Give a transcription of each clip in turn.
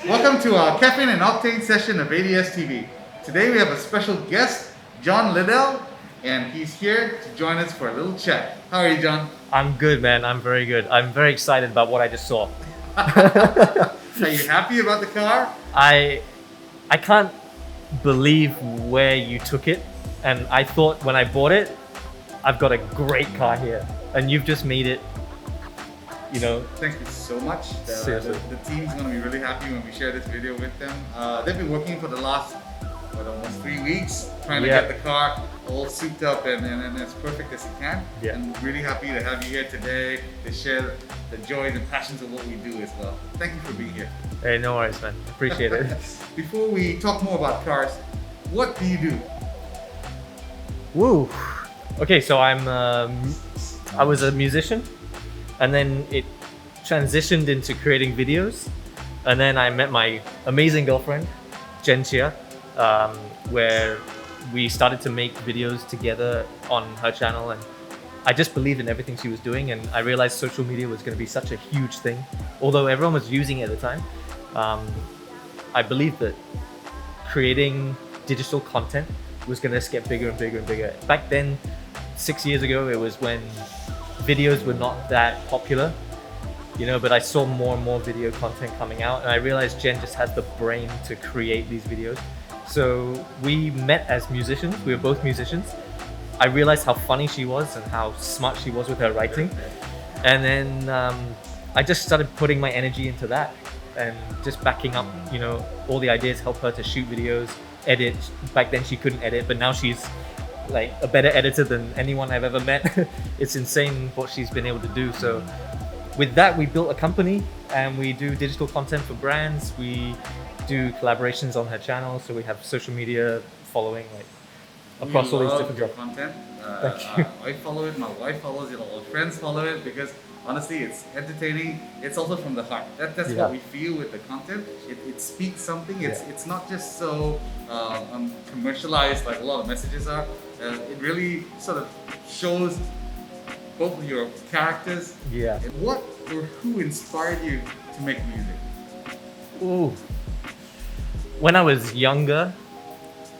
Welcome to our Caffeine and Octane session of ADSTV. Today we have a special guest, Jon Liddell, and he's here to join us for a little chat. How are you, Jon? I'm good, man. I'm very good. I'm very excited about what I just saw. Are you happy about the car? I can't believe where you took it, and I thought when I bought it, I've got a great car here, and you've just made it. You know, Thank you so much. Seriously. The team's going to be really happy when we share this video with them. They've been working for the last, almost 3 weeks trying to get the car all souped up and as perfect as it can. Yeah. And really happy to have you here today to share the joys and passions of what we do as well. Thank you for being here. Hey, no worries, man. Appreciate it. Before we talk more about cars, what do you do? Woo. Okay, so I was a musician, and then it transitioned into creating videos, and then I met my amazing girlfriend, Jen Chia, where we started to make videos together on her channel, and I just believed in everything she was doing, and I realized social media was going to be such a huge thing. Although everyone was using it at the time, I believed that creating digital content was going to get bigger and bigger and bigger. Back then, 6 years ago, it was when videos were not that popular, but I saw more and more video content coming out, and I realized Jen just has the brain to create these videos. So we met as musicians. We were both musicians. I realized how funny she was and how smart she was with her writing, and then I just started putting my energy into that and just backing up, all the ideas, help her to shoot videos, edit. Back then she couldn't edit, but now she's like a better editor than anyone I've ever met. It's insane what she's been able to do. So with that, we built a company and we do digital content for brands. We do collaborations on her channel, so we have social media following across all these different your jobs. content. Thank you. I follow it, my wife follows it, all friends follow it, because honestly it's entertaining. It's also from the heart. That's what we feel with the content. It speaks something. It's not just so commercialized like a lot of messages are. It really sort of shows both of your characters. Yeah. What or who inspired you to make music? Ooh. When I was younger,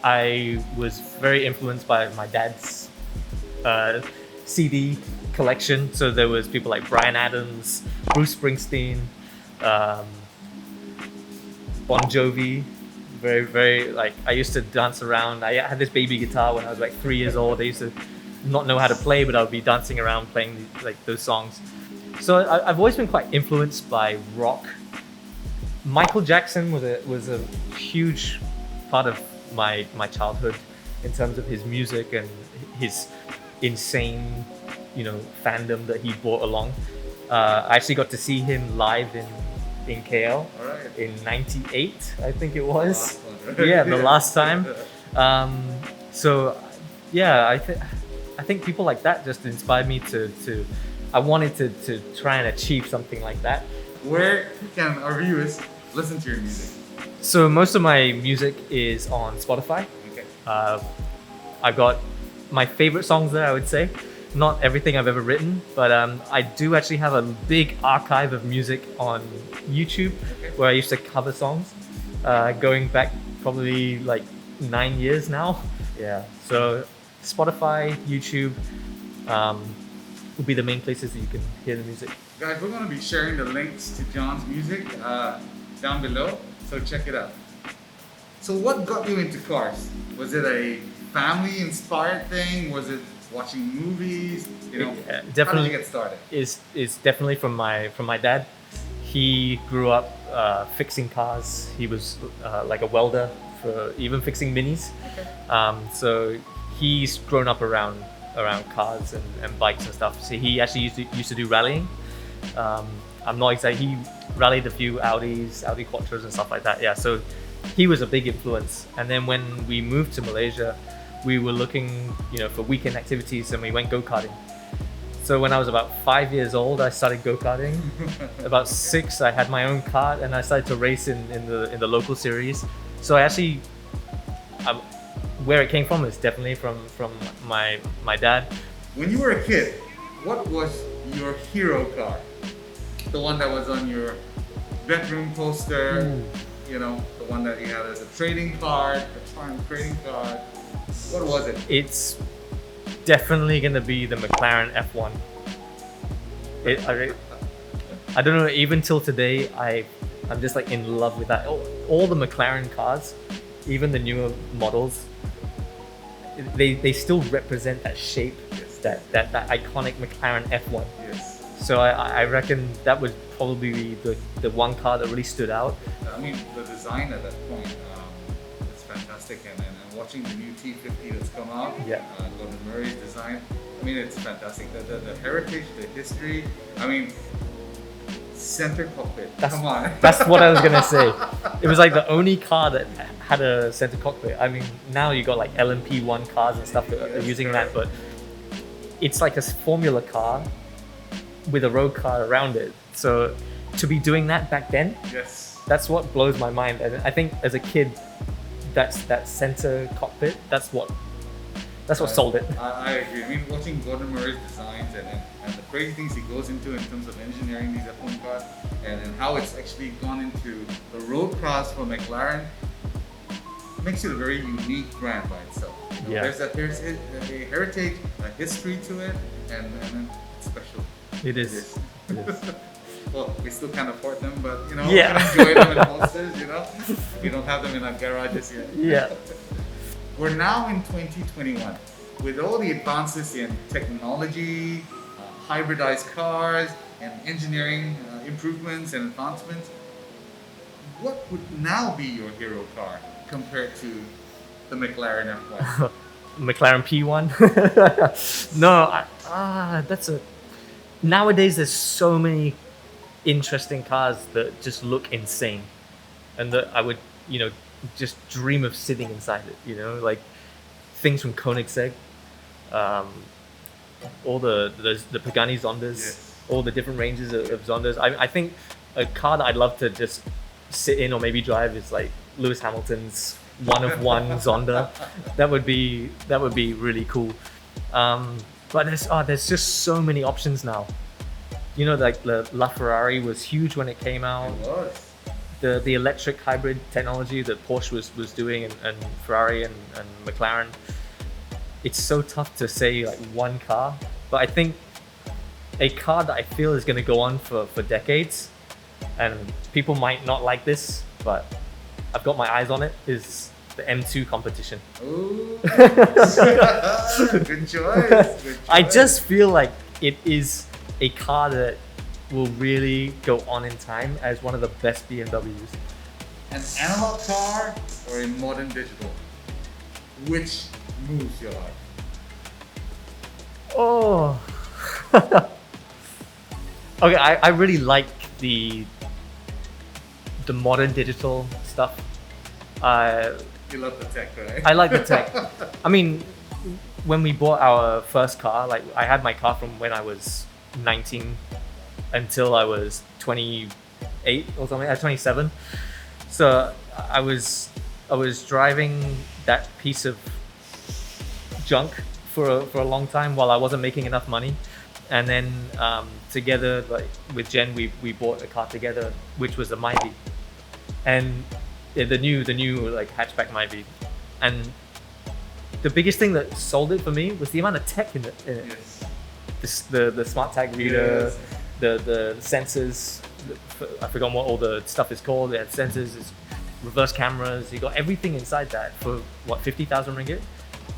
I was very influenced by my dad's CD collection. So there was people like Bryan Adams, Bruce Springsteen, Bon Jovi. Very, very, I used to dance around. I had this baby guitar when I was 3 years old. I used to not know how to play, but I would be dancing around playing those songs. So I've always been quite influenced by rock. Michael Jackson was a huge part of my childhood in terms of his music and his insane, fandom that he brought along. I actually got to see him live in KL in '98, I think it was. The last time. I think people like that just inspired me to I wanted to try and achieve something like that. Where can our viewers listen to your music? So most of my music is on Spotify. Okay. I've got my favorite songs there, I would say. Not everything I've ever written, but I do actually have a big archive of music on YouTube where I used to cover songs, going back probably 9 years now. Yeah. So Spotify, YouTube would be the main places that you can hear the music. Guys, we're going to be sharing the links to Jon's music down below, so check it out. So what got you into cars? Was it a family-inspired thing? Was it watching movies? Definitely. How did you get started? Is definitely from my dad. He grew up fixing cars. He was like a welder for even fixing minis. Okay. So he's grown up around cars and bikes and stuff. So he actually used to do rallying. I'm not exactly. He rallied a few Audis, Audi Quattros and stuff like that. Yeah. So he was a big influence. And then when we moved to Malaysia, we were looking, for weekend activities, and we went go-karting. So when I was about 5 years old, I started go-karting. About 6, I had my own kart, and I started to race in the local series. So I actually, where it came from is definitely from my dad. When you were a kid, what was your hero car? The one that was on your bedroom poster. you know, the one that you had as a trading card, a farm trading card. What was it? It's definitely gonna be the McLaren F1. I don't know, even till today, I'm just like in love with that. All the McLaren cars, even the newer models, they still represent that shape, that iconic McLaren F1. Yes. So I reckon that would probably be the one car that really stood out. I mean, the design at that point is fantastic, and watching the new T50 that's come out, Gordon Murray's design, I mean, it's fantastic. The heritage, the history, I mean, center cockpit, come on. That's what I was gonna say. It was like the only car that had a center cockpit. I mean, now you got like LMP1 cars and stuff that are using that, but it's like a Formula car with a road car around it. So to be doing that back then, that's what blows my mind. And I think as a kid, that's that center cockpit. That's what sold it. I agree. I mean, watching Gordon Murray's designs and the crazy things he goes into in terms of engineering these F1 cars and how it's actually gone into the road cars for McLaren, it makes it a very unique brand by itself. You know, there's a heritage, a history to it, and it's special. It is. Well, we still can't afford them, but you know, we can enjoy them in monsters, you know. We don't have them in our garages yet. Yeah. We're now in 2021. With all the advances in technology, hybridized cars, and engineering improvements and advancements, what would now be your hero car compared to the McLaren F1? McLaren P1? No, nowadays there's so many interesting cars that just look insane, and that I would, you know, just dream of sitting inside it. You know, like things from Koenigsegg, all the Pagani Zondas, all the different ranges of Zondas. I think a car that I'd love to just sit in or maybe drive is like Lewis Hamilton's one of one Zonda. That would be really cool. But there's just so many options now. You know, like the LaFerrari was huge when it came out. It was. The electric hybrid technology that Porsche was doing, and Ferrari and McLaren. It's so tough to say like one car, but I think a car that I feel is going to go on for decades, and people might not like this, but I've got my eyes on it, is the M2 competition. Ooh. Good choice. I just feel like it is a car that will really go on in time as one of the best BMWs. An analog car or a modern digital? Which moves your heart? Oh. Okay, I really like the modern digital stuff. You love the tech, right? I like the tech. I mean, when we bought our first car, like I had my car from when I was 19 until I was 28 or something, 27. So I was driving that piece of junk for a long time while I wasn't making enough money, and then together, like with Jen, we bought a car together, which was a Myvi, and the new like hatchback Myvi, and the biggest thing that sold it for me was the amount of tech in it. Yes. The smart tag reader, the sensors. I forgot what all the stuff is called. It had sensors, it's reverse cameras. You got everything inside that for what, 50,000 ringgit?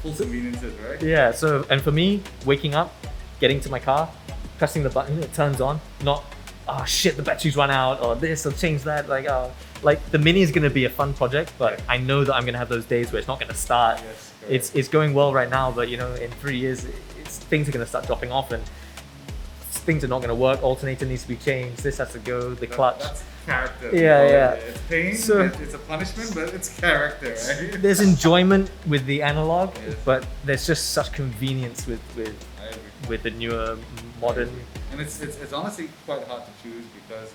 Full conveniences, right? Yeah. So, and for me, waking up, getting to my car, pressing the button, it turns on. Not, oh shit, the battery's run out, or this, or change that. Like the Mini is gonna be a fun project, but I know that I'm gonna have those days where it's not gonna start. Yes, it's going well right now, but you know, in 3 years, things are gonna start dropping off, and things are not gonna work. Alternator needs to be changed. This has to go. The clutch. That's character. Yeah. It's pain. So, it's a punishment, but it's character, right? There's enjoyment with the analog, Yes. but there's just such convenience with the newer modern. And it's honestly quite hard to choose because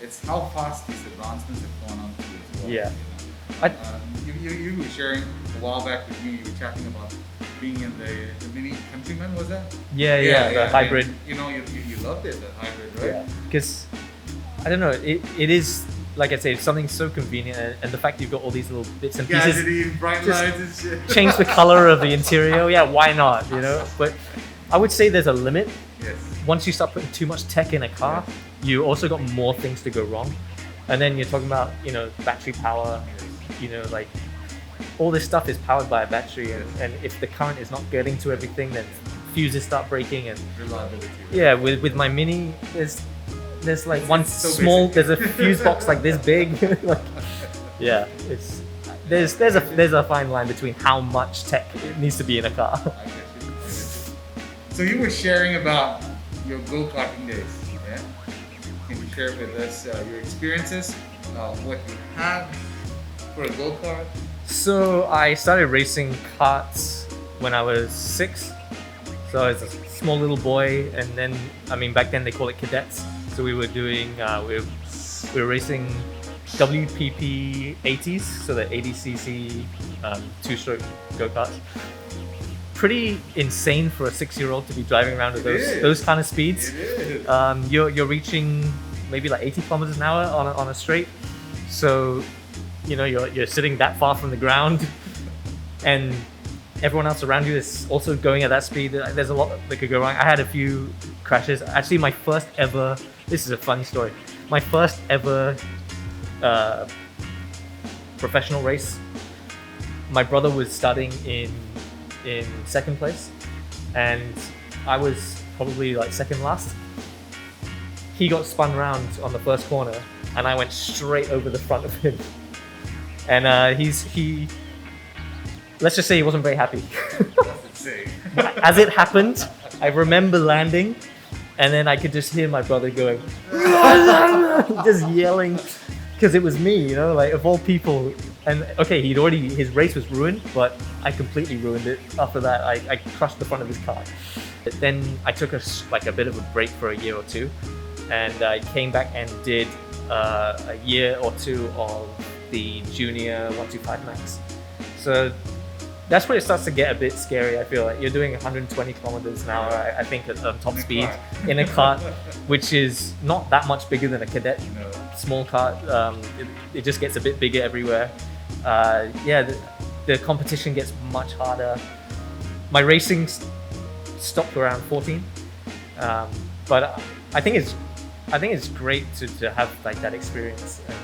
it's how fast these advancements have gone on to as well. Yeah. You were sharing a while back with me. You were chatting about being in the Mini Countryman, was that? Yeah, the hybrid. And, you know, you loved it, the hybrid, right? Yeah, because I don't know, it is like I say, it's something so convenient, and the fact you've got all these little bits and pieces, Gadgety, bright just lights and shit. change the color of the interior. Yeah, why not? You know, but I would say there's a limit. Yes. Once you start putting too much tech in a car, you also got more things to go wrong. And then you're talking about, you know, battery power, you know, like all this stuff is powered by a battery, and if the current is not getting to everything, then fuses start breaking. And Reliability. yeah, with my Mini, there's like one so small, basic. there's a fuse box like this big. Like, yeah, it's there's a fine line between how much tech it needs to be in a car. I get you. So you were sharing about your go-karting days, yeah? Can you share with us your experiences, what you had for a go-kart? So I started racing karts when I was 6. So I was a small little boy, and then, I mean, back then they call it cadets. So we were doing, we were racing WPP 80s, so the ADCC 2-stroke go-karts. Pretty insane for a 6-year-old to be driving around with those kind of speeds. It is. You're reaching maybe like 80 kilometers an hour on a straight. So, you know, you're sitting that far from the ground, and everyone else around you is also going at that speed. There's a lot that could go wrong. I had a few crashes. Actually, my first ever, this is a fun story, my first ever professional race, my brother was starting in second place, and I was probably like second last. He got spun round on the first corner, and I went straight over the front of him. And let's just say he wasn't very happy. That's insane. As it happened, I remember landing, and then I could just hear my brother going, just yelling, because it was me, you know, like of all people. And okay, his race was ruined, but I completely ruined it. After that, I crushed the front of his car. But then I took a bit of a break for a year or two, and I came back and did a year or two of the Junior 125 Max. So that's where it starts to get a bit scary. I feel like you're doing 120 kilometers an hour, I think, at top speed in a kart, which is not that much bigger than a cadet small kart. It just gets a bit bigger everywhere. The competition gets much harder. My racing stopped around 14, but I think it's great to have like that experience, and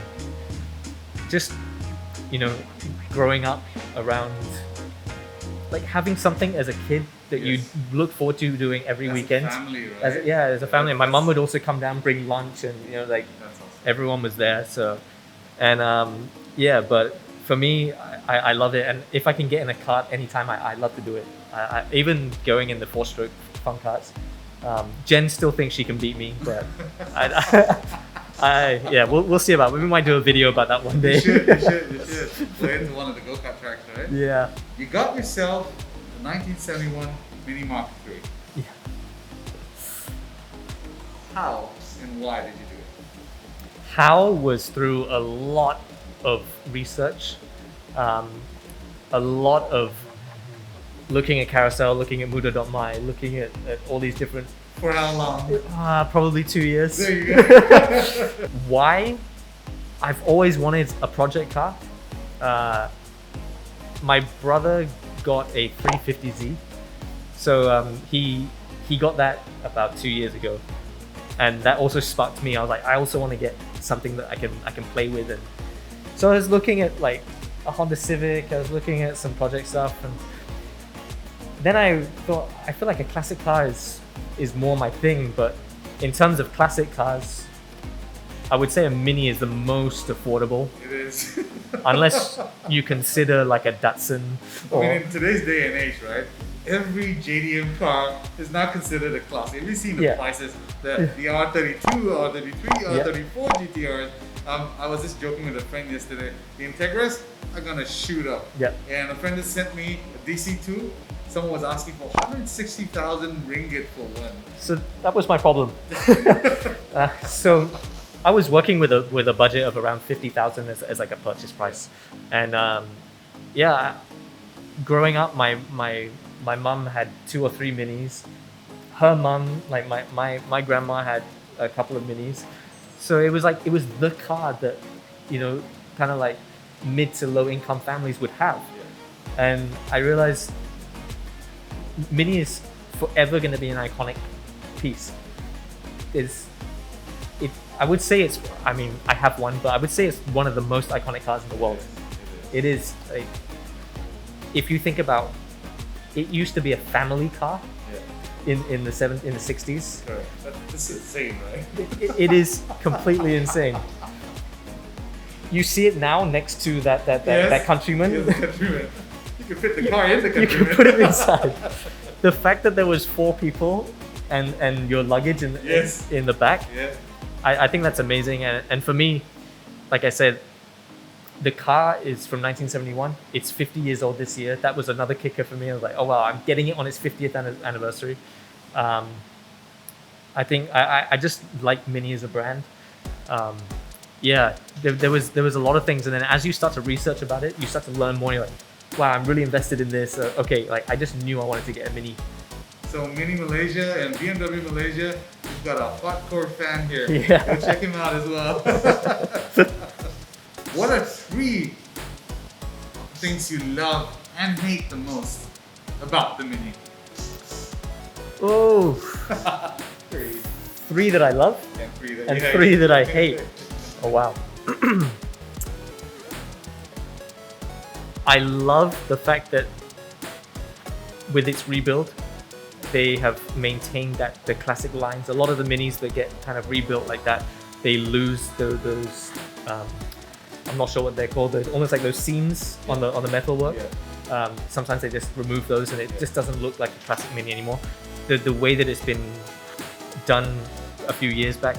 just, you know, growing up around, like having something as a kid that you look forward to doing every weekend. Family, right? As a family. My mum would also come down, bring lunch, and you know, like everyone was there. So, and but for me, I love it, and if I can get in a kart anytime, I love to do it. I even going in the 4-stroke fun karts. Jen still thinks she can beat me, but we'll see about it. We might do a video about that one day. You should. Go into one of the go-kart tracks, right? Yeah. You got yourself the 1971 Mini Mark III. Yeah. How and why did you do it? How was through a lot of research, a lot of looking at Carousel, looking at Muda.my, looking at all these different. For how long? Probably 2 years. There you go. Why? I've always wanted a project car. My brother got a 350Z, so he got that about 2 years ago, and that also sparked me. I was like, I also want to get something that I can play with, and so I was looking at like a Honda Civic. I was looking at some project stuff, and then I thought, I feel like a classic car is more my thing. But in terms of classic cars, I would say a Mini is the most affordable. It is. Unless you consider like a Datsun. I mean, in today's day and age, right? Every JDM car is now considered a classic. Have you seen the prices? The R32, R33, R34 GTRs. I was just joking with a friend yesterday. The Integras are gonna shoot up. Yeah. And a friend just sent me a DC2. Someone was asking for 160,000 ringgit for one. So that was my problem. So I was working with a budget of around 50,000 as like a purchase price, and growing up, my mum had 2 or 3 Minis. Her mum, like my grandma, had a couple of Minis. So it was the car that kind of like mid to low income families would have. And I realized Mini is forever going to be an iconic piece. I would say it's, I mean, I have one, but I would say it's one of the most iconic cars in the world. It is, like, if you think about, it used to be a family car in the 60s. Correct. That's insane, right? It is completely insane. You see it now next to that Countryman. Yeah, the Countryman. You can fit the car in the Countryman. You can put it inside. The fact that there was 4 people and your luggage in the back, I think that's amazing. And for me, like I said, the car is from 1971. It's 50 years old this year. That was another kicker for me. I was like, oh wow, I'm getting it on its 50th anniversary. I think I just like Mini as a brand. There was a lot of things, and then as you start to research about it, you start to learn more. You're like, wow, I'm really invested in this. Okay, like I just knew I wanted to get a Mini. So Mini Malaysia and BMW Malaysia, we've got a hardcore fan here. Yeah. Go check him out as well. What are 3 things you love and hate the most about the Mini? Oh, 3 that I love and 3 that I hate. Oh wow. I love the fact that with its rebuild, they have maintained the classic lines. A lot of the Minis that get kind of rebuilt like that, they lose those. I'm not sure what they're called. Those almost like those seams on the metalwork. Sometimes they just remove those, and it just doesn't look like a classic Mini anymore. The way that it's been done a few years back,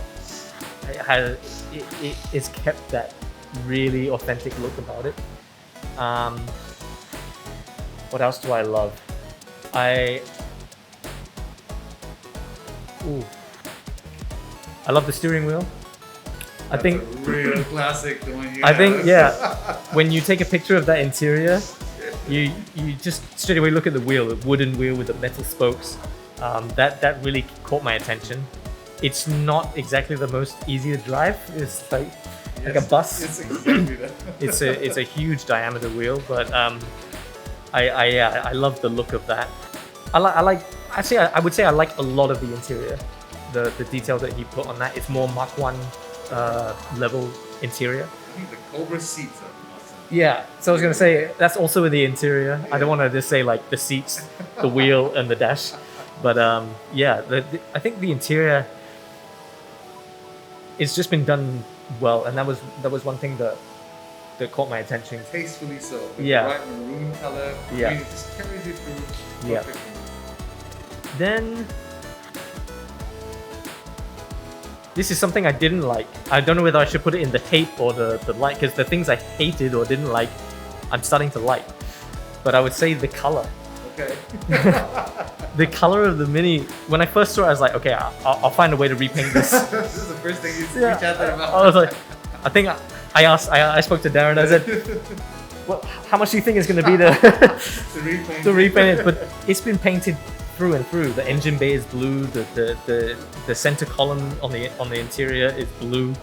it's kept that really authentic look about it. What else do I love? I love the steering wheel. That's a real classic, the one you I have. think, when you take a picture of that interior, you just straight away look at the wheel, the wooden wheel with the metal spokes. That really caught my attention. It's not exactly the most easy to drive. It's like a bus. It's exactly that. It's a huge diameter wheel, but I love the look of that. I would say I like a lot of the interior, the detail that he put on that. It's more Mark 1 level interior. I think the Cobra seats are awesome. Yeah, so I was gonna say that's also in the interior. I don't want to just say like the seats, the wheel, and the dash, but I think the interior, it's just been done well, and that was one thing that caught my attention. Tastefully so. With Yeah. the right maroon color. Yeah. I mean, it just carries you through. Yeah. Perfectly. Then this is something I didn't like. I don't know whether I should put it in the hate or the like, because the things I hated or didn't like, I'm starting to like. But I would say the color. Okay. The color of the Mini, when I first saw it, I was like, okay, I'll find a way to repaint this. This is the first thing you Yeah. chatted about. I was like, I spoke to Darren, I said, well, how much do you think it's going to be to repaint it? But it's been painted through and through. The engine bay is blue. The center column on the interior is blue.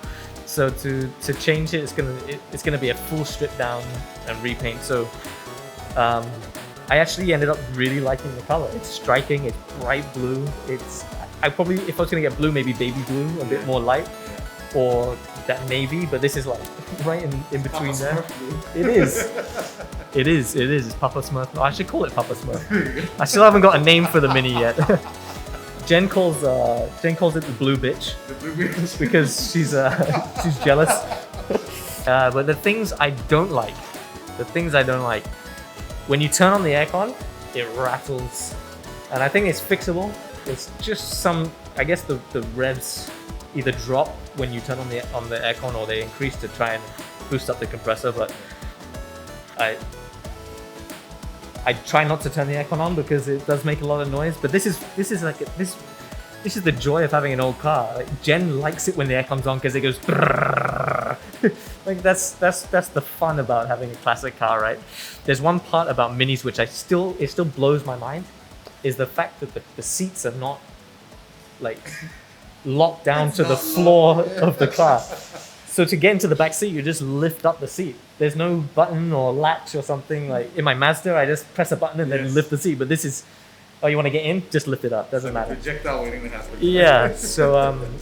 So to change it, it's gonna be a full strip down and repaint. So I actually ended up really liking the color. It's striking. It's bright blue. I probably, if I was gonna get blue, maybe baby blue, a bit more light, or that navy. But this is like right in between there. It is. It is. It's Papa Smurf. I should call it Papa Smurf. I still haven't got a name for the Mini yet. Jen calls it the blue bitch. The blue bitch. Because she's jealous. But the things I don't like, when you turn on the aircon, it rattles, and I think it's fixable. It's just I guess the revs either drop when you turn on the aircon, or they increase to try and boost up the compressor. But I try not to turn the aircon on because it does make a lot of noise. But this is the joy of having an old car. Like, Jen likes it when the aircon's on because it goes brrrr. Like that's the fun about having a classic car, right? There's one part about Minis which it still blows my mind, is the fact that the seats are not like locked down to the floor of the car. So to get into the back seat, you just lift up the seat. There's no button or latch or something. Like in my Mazda, I just press a button and then lift the seat. But this is, oh, you want to get in? Just lift it up. Doesn't matter. Projectile waiting to happen. Yeah. So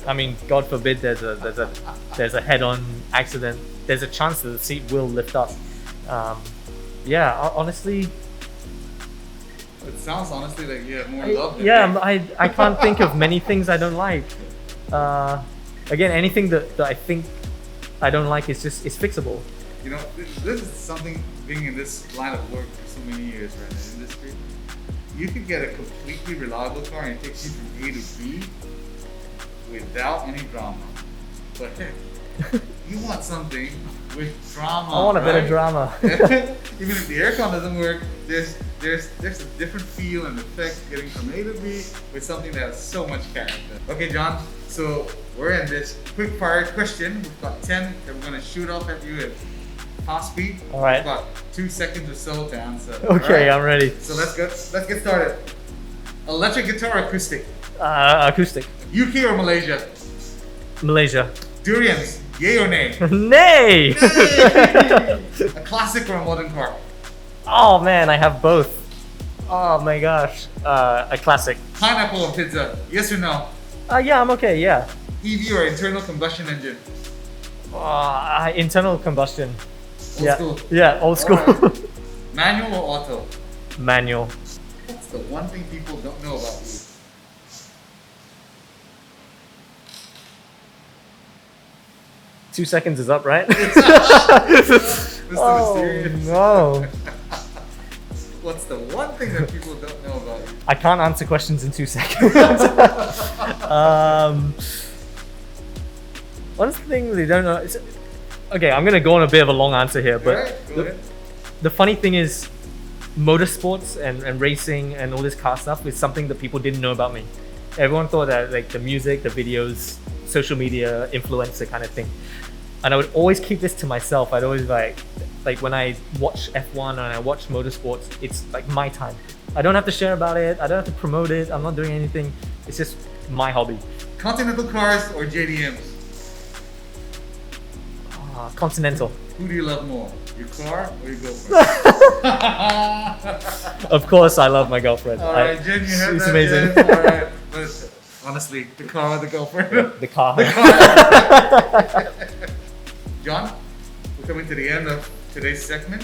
I mean, God forbid there's a head-on accident. There's a chance that the seat will lift up. Yeah. Honestly. It sounds honestly like you have more love than I can't think of many things I don't like. Again, anything that I think I don't like is fixable. You know, this is something, being in this line of work for so many years, right, in the industry. You could get a completely reliable car and it takes you from A to B without any drama. But hey, you want something with drama. I want a bit of drama. Even if the aircon doesn't work, there's a different feel and effect getting from A to B with something that has so much character. Okay, John, so we're in this quick fire question. We've got 10 that we're gonna shoot off at you at fast speed. All right. We've got 2 seconds or so to answer. Okay, right? I'm ready. So let's get started. Electric guitar or acoustic? Acoustic. UK or Malaysia? Malaysia. Durians, yay or nay? Nay! A classic or a modern car? Oh man, I have both. Oh my gosh. A classic. Pineapple or pizza? Yes or no? Yeah, I'm okay, yeah. EV or internal combustion engine? Internal combustion. Old school. Yeah, old school. Right. Manual or auto? Manual. What's the one thing people don't know about you? Two seconds is up, right? Mr. Oh Mysterious. no. What's the one thing that people don't know about you? I can't answer questions in 2 seconds. One thing they don't know. Okay, I'm gonna go on a bit of a long answer here, but Right, go ahead. the funny thing is, motorsports and racing and all this car stuff is something that people didn't know about me. Everyone thought that like the music, the videos, social media, influencer kind of thing. And I would always keep this to myself. I'd always like when I watch F1 and I watch motorsports, it's like my time. I don't have to share about it. I don't have to promote it. I'm not doing anything. It's just my hobby. Continental cars or JDMs? Continental. Who do you love more, your car or your girlfriend? Of course, I love my girlfriend. All right, Jen, you heard she's that, amazing. Jen. All right, but honestly, the car or the girlfriend? The car. John, we're coming to the end of today's segment.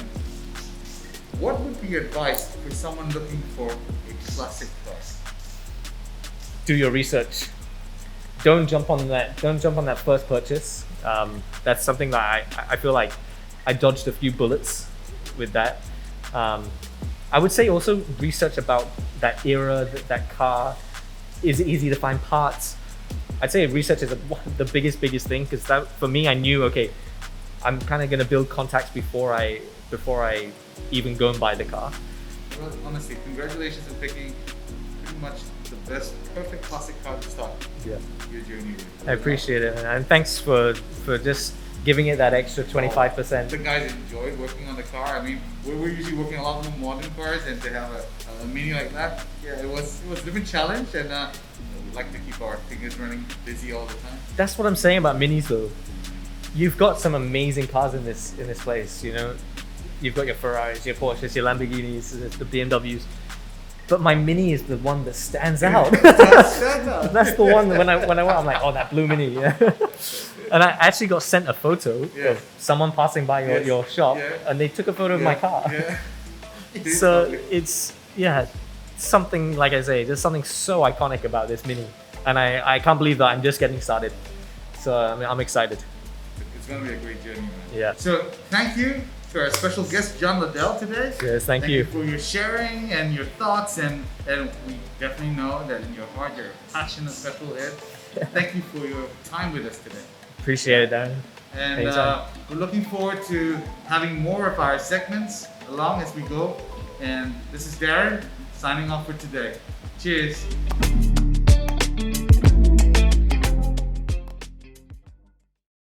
What would be your advice for someone looking for a classic car? Do your research. Don't jump on that first purchase. That's something that I feel like I dodged a few bullets with that. I would say also research about that era, that car. Is it easy to find parts? I'd say research is the biggest thing, because that for me, I knew, okay, I'm kind of gonna build contacts before I even go and buy the car. Well, honestly, congratulations on picking pretty much the best, perfect classic car to start your journey with. I appreciate it, and thanks for just giving it that extra 25%. The guys enjoyed working on the car. I mean, we're usually working a lot more modern cars, and to have a Mini like that, yeah, it was a different challenge, and we like to keep our fingers running busy all the time. That's what I'm saying about Minis though. You've got some amazing cars in this place, you know. You've got your Ferraris, your Porsches, your Lamborghinis, the BMWs. But my Mini is the one that stands out. That's the one that when I went, I'm like, oh, that blue Mini. Yeah. And I actually got sent a photo of someone passing by your shop, and they took a photo of my car. Yeah. So it's something, like I say, there's something so iconic about this Mini, and I can't believe that I'm just getting started. So I'm excited. It's gonna be a great journey, man. Yeah. So thank you to our special guest, Jon Liddell, today. Yes, thank you for your sharing and your thoughts, and we definitely know that in your heart you're a passionate petrolhead. Thank you for your time with us today. Appreciate it, Darren. And we're looking forward to having more of our segments along as we go. And this is Darren signing off for today. Cheers.